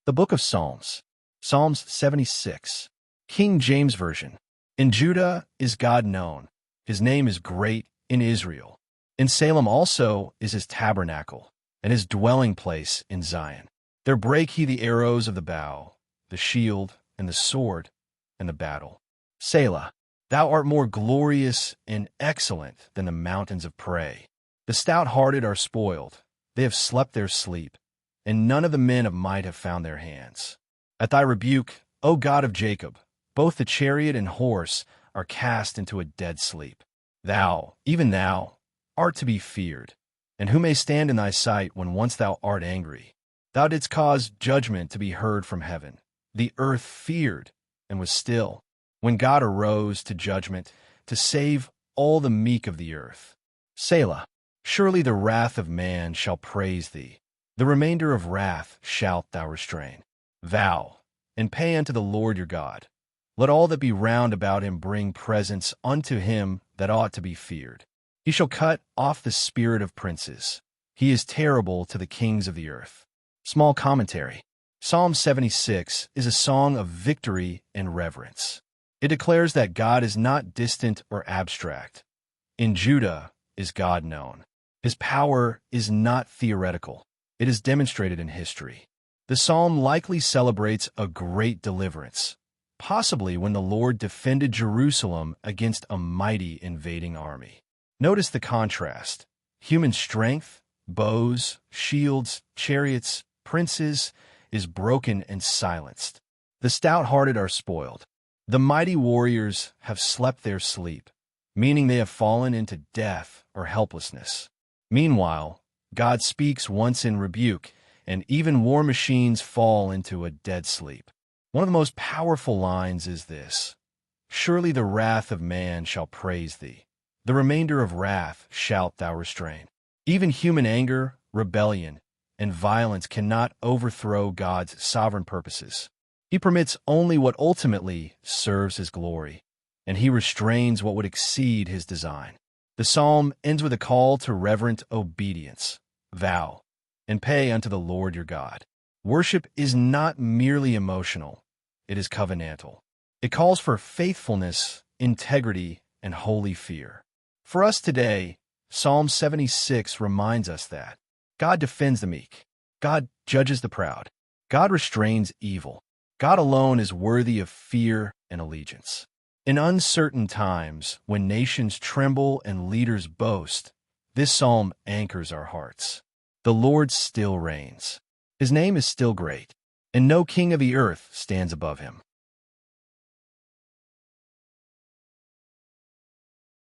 The Book of Psalms, Psalms 76, King James Version. In Judah is God known. His name is great in Israel. In Salem also is his tabernacle, and his dwelling place in Zion. There break he the arrows of the bow, the shield, and the sword, and the battle. Selah, thou art more glorious and excellent than the mountains of prey. The stout-hearted are spoiled, they have slept their sleep, and none of the men of might have found their hands. At thy rebuke, O God of Jacob, both the chariot and horse are cast into a dead sleep. Thou, even thou, art to be feared, and who may stand in thy sight when once thou art angry? Thou didst cause judgment to be heard from heaven. The earth feared and was still, when God arose to judgment, to save all the meek of the earth. Selah, surely the wrath of man shall praise thee. The remainder of wrath shalt thou restrain. Vow, and pay unto the Lord your God. Let all that be round about him bring presents unto him that ought to be feared. He shall cut off the spirit of princes. He is terrible to the kings of the earth. Small commentary. Psalm 76 is a song of victory and reverence. It declares that God is not distant or abstract. In Judah is God known. His power is not theoretical. It is demonstrated in history. The psalm likely celebrates a great deliverance, possibly when the Lord defended Jerusalem against a mighty invading army. Notice the contrast. Human strength, bows, shields, chariots, princes, is broken and silenced. The stout-hearted are spoiled. The mighty warriors have slept their sleep, meaning they have fallen into death or helplessness. Meanwhile, God speaks once in rebuke, and even war machines fall into a dead sleep. One of the most powerful lines is this: surely the wrath of man shall praise thee. The remainder of wrath shalt thou restrain. Even human anger, rebellion, and violence cannot overthrow God's sovereign purposes. He permits only what ultimately serves his glory, and he restrains what would exceed his design. The psalm ends with a call to reverent obedience. Vow, and pay unto the Lord your God. Worship is not merely emotional, it is covenantal. It calls for faithfulness, integrity, and holy fear. For us today, Psalm 76 reminds us that God defends the meek. God judges the proud. God restrains evil. God alone is worthy of fear and allegiance. In uncertain times, when nations tremble and leaders boast, this psalm anchors our hearts. The Lord still reigns. His name is still great, and no king of the earth stands above him.